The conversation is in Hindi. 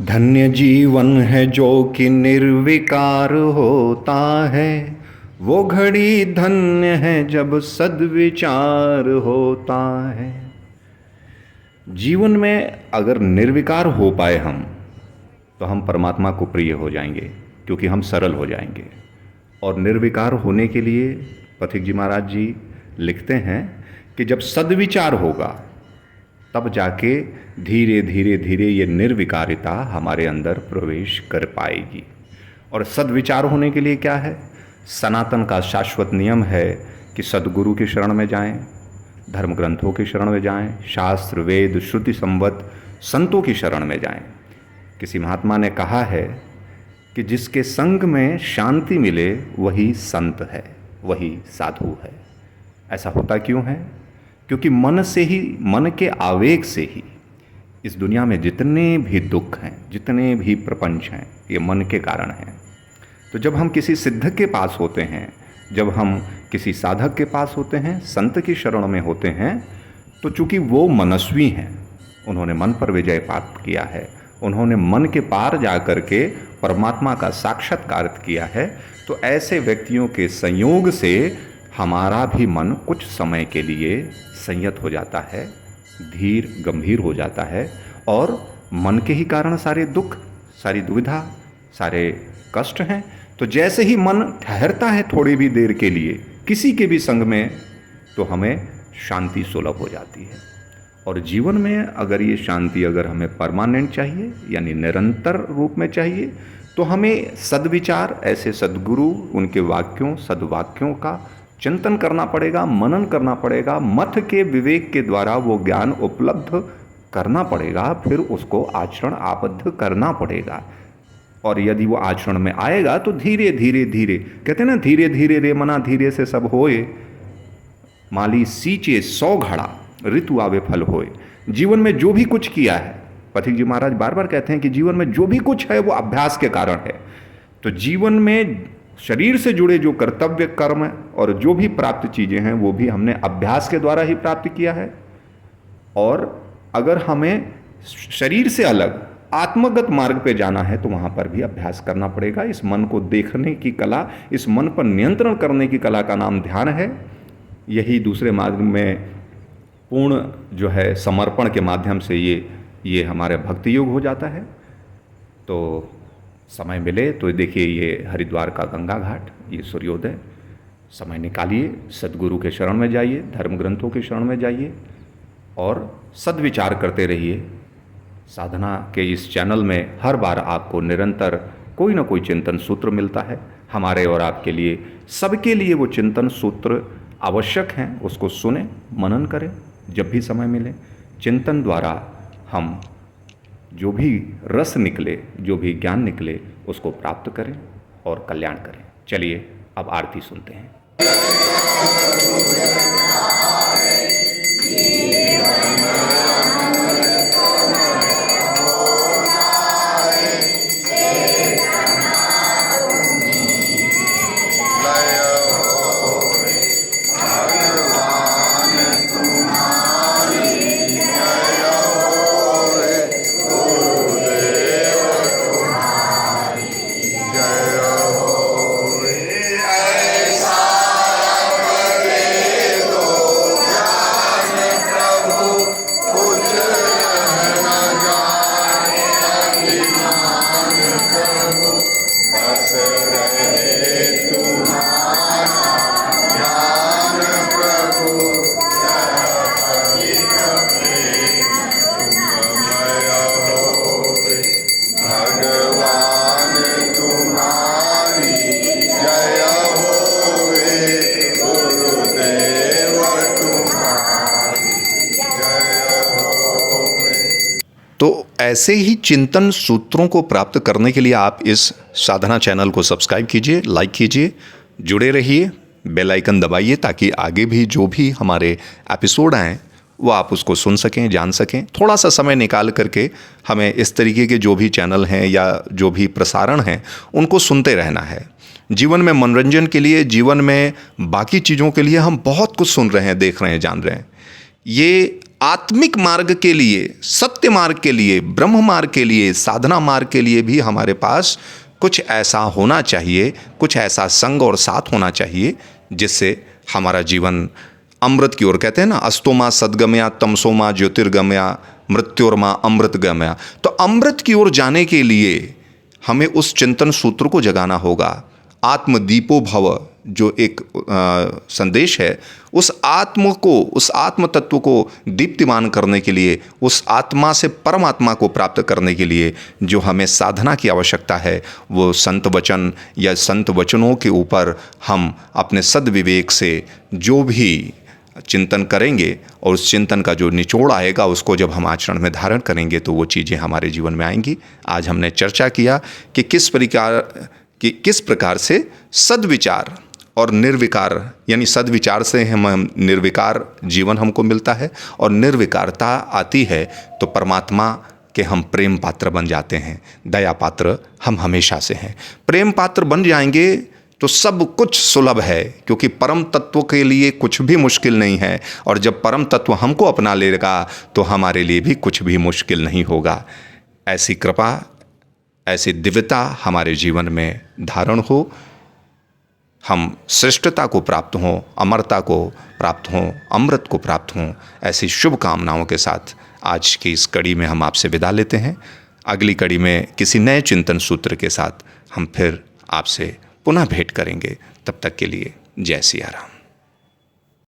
धन्य जीवन है जो कि निर्विकार होता है, वो घड़ी धन्य है जब सद्विचार होता है। जीवन में अगर निर्विकार हो पाए हम, तो हम परमात्मा को प्रिय हो जाएंगे, क्योंकि हम सरल हो जाएंगे। और निर्विकार होने के लिए पथिक जी महाराज जी लिखते हैं कि जब सद्विचार होगा तब जाके धीरे धीरे धीरे ये निर्विकारिता हमारे अंदर प्रवेश कर पाएगी। और सद्विचार होने के लिए क्या है? सनातन का शाश्वत नियम है कि सद्गुरु की शरण में जाएं, धर्म ग्रंथों की शरण में जाएं, शास्त्र वेद श्रुति संवत संतों की शरण में जाएं। किसी महात्मा ने कहा है कि जिसके संग में शांति मिले वही संत है, वही साधु है। ऐसा होता क्यों है? क्योंकि मन से ही, मन के आवेग से ही इस दुनिया में जितने भी दुख हैं, जितने भी प्रपंच हैं, ये मन के कारण हैं। तो जब हम किसी सिद्ध के पास होते हैं, जब हम किसी साधक के पास होते हैं, संत की शरण में होते हैं, तो चूंकि वो मनस्वी हैं, उन्होंने मन पर विजय प्राप्त किया है, उन्होंने मन के पार जा कर के परमात्मा का साक्षात्कार किया है, तो ऐसे व्यक्तियों के संयोग से हमारा भी मन कुछ समय के लिए संयत हो जाता है, धीर गंभीर हो जाता है। और मन के ही कारण सारे दुख, सारी दुविधा, सारे कष्ट हैं। तो जैसे ही मन ठहरता है थोड़ी भी देर के लिए किसी के भी संग में, तो हमें शांति सुलभ हो जाती है। और जीवन में अगर ये शांति अगर हमें परमानेंट चाहिए, यानी निरंतर रूप में चाहिए, तो हमें सद्विचार, ऐसे सद्गुरु, उनके वाक्यों, सद्वाक्यों का चिंतन करना पड़ेगा, मनन करना पड़ेगा, मथ के विवेक के द्वारा वो ज्ञान उपलब्ध करना पड़ेगा, फिर उसको आचरण आबद्ध करना पड़ेगा। और यदि वो आचरण में आएगा तो धीरे धीरे धीरे, कहते हैं ना, धीरे धीरे रे मना धीरे से सब होए, माली सींचे 100 घड़ा ऋतु आवे फल होए। जीवन में जो भी कुछ किया है, पथिक जी महाराज बार बार कहते हैं कि जीवन में जो भी कुछ है वो अभ्यास के कारण है। तो जीवन में शरीर से जुड़े जो कर्तव्य कर्म और जो भी प्राप्त चीज़ें हैं वो भी हमने अभ्यास के द्वारा ही प्राप्त किया है। और अगर हमें शरीर से अलग आत्मगत मार्ग पे जाना है तो वहाँ पर भी अभ्यास करना पड़ेगा। इस मन को देखने की कला, इस मन पर नियंत्रण करने की कला का नाम ध्यान है। यही दूसरे मार्ग में पूर्ण जो है समर्पण के माध्यम से ये हमारे भक्ति योग हो जाता है। तो समय मिले तो देखिए, ये हरिद्वार का गंगा घाट, ये सूर्योदय, समय निकालिए, सद्गुरु के शरण में जाइए, धर्म ग्रंथों के शरण में जाइए और सद्विचार करते रहिए। साधना के इस चैनल में हर बार आपको निरंतर कोई ना कोई चिंतन सूत्र मिलता है। हमारे और आपके लिए, सबके लिए वो चिंतन सूत्र आवश्यक हैं। उसको सुने, मनन करें जब भी समय मिले। चिंतन द्वारा हम जो भी रस निकले, जो भी ज्ञान निकले, उसको प्राप्त करें और कल्याण करें। चलिए अब आरती सुनते हैं। तो ऐसे ही चिंतन सूत्रों को प्राप्त करने के लिए आप इस साधना चैनल को सब्सक्राइब कीजिए, लाइक कीजिए, जुड़े रहिए, बेल आइकन दबाइए, ताकि आगे भी जो भी हमारे एपिसोड आएँ वो आप उसको सुन सकें, जान सकें। थोड़ा सा समय निकाल करके हमें इस तरीके के जो भी चैनल हैं या जो भी प्रसारण हैं उनको सुनते रहना है। जीवन में मनोरंजन के लिए, जीवन में बाकी चीज़ों के लिए हम बहुत कुछ सुन रहे हैं, देख रहे हैं, जान रहे हैं। ये आत्मिक मार्ग के लिए, सत्य मार्ग के लिए, ब्रह्म मार्ग के लिए, साधना मार्ग के लिए भी हमारे पास कुछ ऐसा होना चाहिए, कुछ ऐसा संग और साथ होना चाहिए जिससे हमारा जीवन अमृत की ओर, कहते हैं ना, अस्तोमा सद्गमया तमसोमा ज्योतिर्गमया मृत्योर्मा अमृतगमया। तो अमृत की ओर जाने के लिए हमें उस चिंतन सूत्र को जगाना होगा। आत्मदीपो भव जो एक संदेश है, उस आत्म तत्व को दीप्तिमान करने के लिए, उस आत्मा से परमात्मा को प्राप्त करने के लिए जो हमें साधना की आवश्यकता है, वो संत वचन या संत वचनों के ऊपर हम अपने सद्विवेक से जो भी चिंतन करेंगे और उस चिंतन का जो निचोड़ आएगा उसको जब हम आचरण में धारण करेंगे तो वो चीज़ें हमारे जीवन में आएंगी। आज हमने चर्चा किया कि किस प्रकार से सद्विचार और निर्विकार, यानी सद्विचार से हम निर्विकार जीवन हमको मिलता है और निर्विकारता आती है तो परमात्मा के हम प्रेम पात्र बन जाते हैं। दया पात्र हम हमेशा से हैं। प्रेम पात्र बन जाएंगे तो सब कुछ सुलभ है, क्योंकि परम तत्व के लिए कुछ भी मुश्किल नहीं है, और जब परम तत्व हमको अपना लेगा तो हमारे लिए भी कुछ भी मुश्किल नहीं होगा। ऐसी कृपा, ऐसी दिव्यता हमारे जीवन में धारण हो, हम श्रेष्ठता को प्राप्त हों, अमरता को प्राप्त हों, अमृत को प्राप्त हों, ऐसी शुभकामनाओं के साथ आज की इस कड़ी में हम आपसे विदा लेते हैं। अगली कड़ी में किसी नए चिंतन सूत्र के साथ हम फिर आपसे पुनः भेंट करेंगे। तब तक के लिए जय सिया राम।